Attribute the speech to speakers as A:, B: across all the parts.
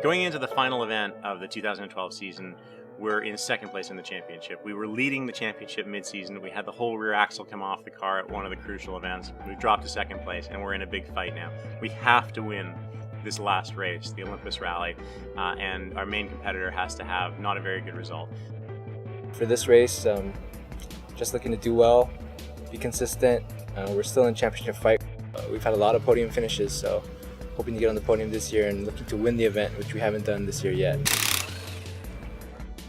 A: Going into the final event of the 2012 season, we're in second place in the championship. We were leading the championship mid-season. We had the whole rear axle come off the car at one of the crucial events. We've dropped to second place, and we're in a big fight now. We have to win this last race, the Olympus Rally, and our main competitor has to have not a very good result.
B: For this race, just looking to do well, be consistent. We're still in championship fight. We've had a lot of podium finishes, so hoping to get on the podium this year and looking to win the event, which we haven't done this year yet.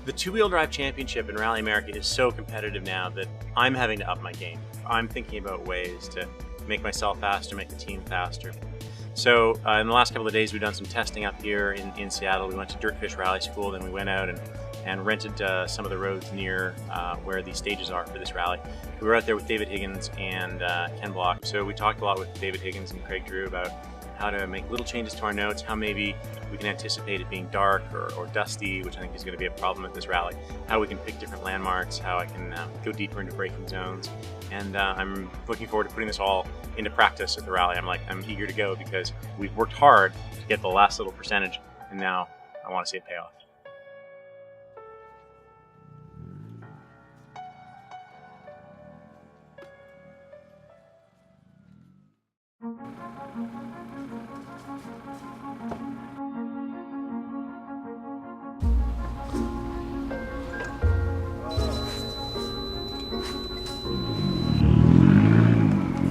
A: The two-wheel drive championship in Rally America is so competitive now that I'm having to up my game. I'm thinking about ways to make myself faster, make the team faster. So in the last couple of days, we've done some testing up here in Seattle. We went to Dirtfish Rally School, then we went out and rented some of the roads near where the stages are for this rally. We were out there with David Higgins and Ken Block. So we talked a lot with David Higgins and Craig Drew about how to make little changes to our notes, how maybe we can anticipate it being dark or dusty, which I think is going to be a problem at this rally, how we can pick different landmarks, how I can go deeper into braking zones. And I'm looking forward to putting this all into practice at the rally. I'm eager to go because we've worked hard to get the last little percentage, and now I want to see it pay off.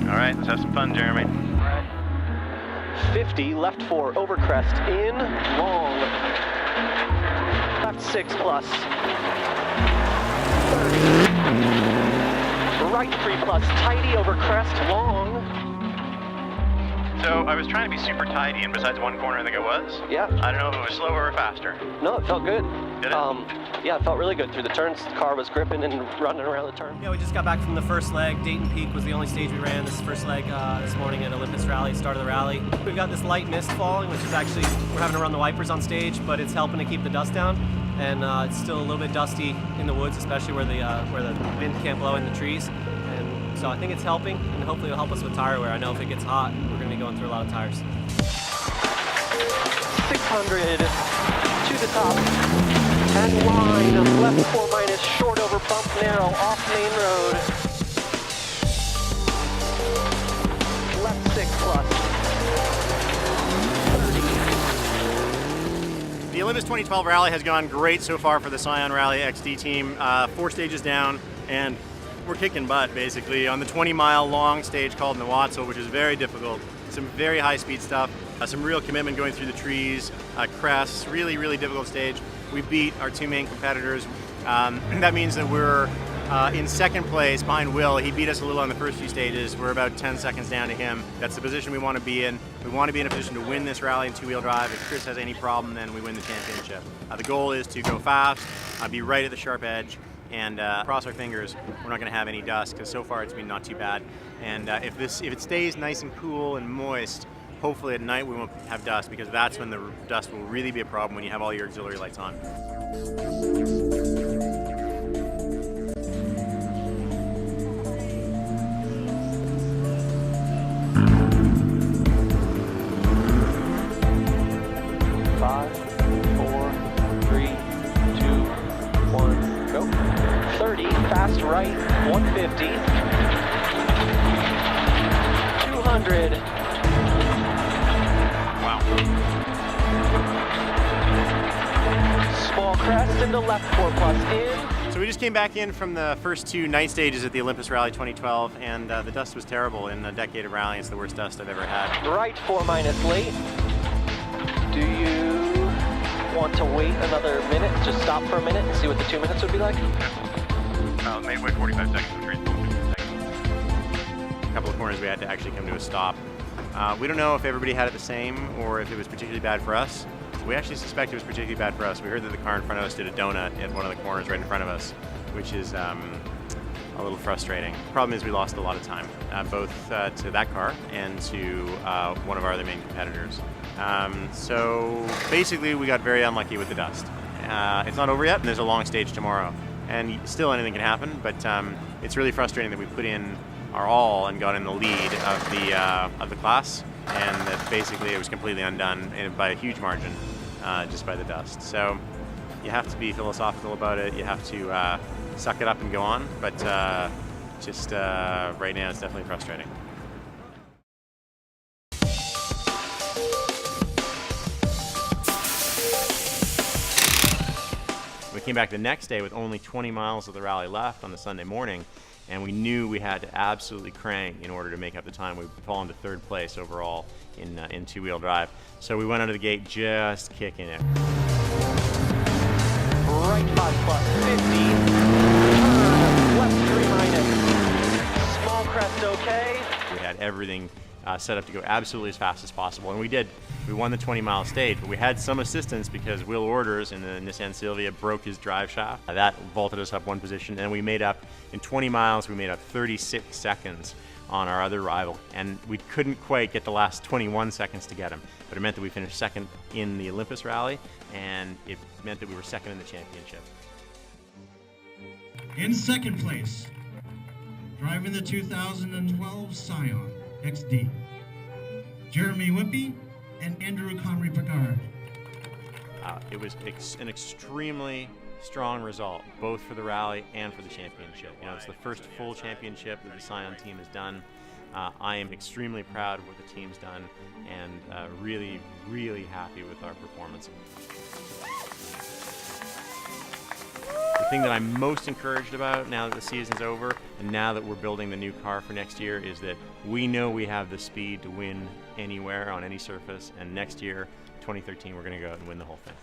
C: All right, let's have some fun, Jeremy.
D: 50, left 4, over crest, in, long. Left 6 plus. 30. Right 3 plus, tidy over crest, long.
C: So I was trying to be super tidy, and besides one corner, I think it was.
D: Yeah.
C: I don't know if it was slower or faster.
D: No, it felt good.
C: Did it?
D: Yeah, it felt really good through the turns. The car was gripping and running around the turn.
E: Yeah, we just got back from the first leg. Dayton Peak was the only stage we ran this first leg this morning at Olympus Rally, start of the rally. We've got this light mist falling, which is actually, we're having to run the wipers on stage, but it's helping to keep the dust down. And it's still a little bit dusty in the woods, especially where the wind can't blow in the trees. And so I think it's helping, and hopefully it'll help us with tire wear. I know if it gets hot, we're going to be going through a lot of tires.
D: 600 to the top. And line, left 4 minus, short over bump, narrow, off main road. Left 6 plus. 30.
F: The Olympus 2012 rally has gone great so far for the Scion Rally XD team. 4 stages down, and we're kicking butt basically on the 20-mile long stage called Nawatzel, which is very difficult. Some very high-speed stuff, some real commitment going through the trees, crests, really, really difficult stage. We beat our 2 main competitors. That means that we're in second place behind Will. He beat us a little on the first few stages. We're about 10 seconds down to him. That's the position we want to be in. We want to be in a position to win this rally in two-wheel drive. If Chris has any problem, then we win the championship. The goal is to go fast, be right at the sharp edge, and cross our fingers we're not going to have any dust, because so far it's been not too bad. And if it stays nice and cool and moist, hopefully at night we won't have dust, because that's when the dust will really be a problem, when you have all your auxiliary lights on.
D: Five, 4, 3, 2, 1, go. 30, fast right, 150. 200. Small crest into left 4 plus in.
F: So we just came back in from the first 2 night stages at the Olympus Rally 2012, and the dust was terrible. In a decade of rallying, it's the worst dust I've ever had.
D: Right 4 minus late. Do you want to wait another minute? Just stop for a minute and see what the 2 minutes would be like?
C: Maybe wait 45 seconds.
F: A couple of corners we had to actually come to a stop. We don't know if everybody had it the same or if it was particularly bad for us. We actually suspect it was particularly bad for us. We heard that the car in front of us did a donut at one of the corners right in front of us, which is a little frustrating. The problem is we lost a lot of time, both to that car and to one of our other main competitors. So basically we got very unlucky with the dust. It's not over yet, and there's a long stage tomorrow. And still anything can happen, but it's really frustrating that we put in our all and got in the lead of the class, and that basically it was completely undone by a huge margin.
A: just by the dust. So you have to be philosophical about it. You have to suck it up and go on. But just right now, it's definitely frustrating. We came back the next day with only 20 miles of the rally left on the Sunday morning, and we knew we had to absolutely crank in order to make up the time. We'd fallen to 3rd place overall in two-wheel drive. So we went out of the gate just kicking it.
D: Right 5 plus 50. Left 3 minus. Small crest okay.
A: We had everything set up to go absolutely as fast as possible, and we did. We won the 20-mile stage, but we had some assistance because Will Orders in the Nissan Silvia broke his drive shaft. That vaulted us up 1 position, and we made up, in 20 miles, we made up 36 seconds on our other rival, and we couldn't quite get the last 21 seconds to get him, but it meant that we finished 2nd in the Olympus rally, and it meant that we were 2nd in the championship.
G: In 2nd place, driving the 2012 Scion XD, Jeremy Wimpy and Andrew Connery-Picard.
A: It was an extremely strong result, both for the rally and for the championship. You know, it's the first full championship that the Scion team has done. I am extremely proud of what the team's done, and really, really happy with our performance. The thing that I'm most encouraged about now that the season's over and now that we're building the new car for next year is that we know we have the speed to win anywhere on any surface, and next year, 2013, we're going to go out and win the whole thing.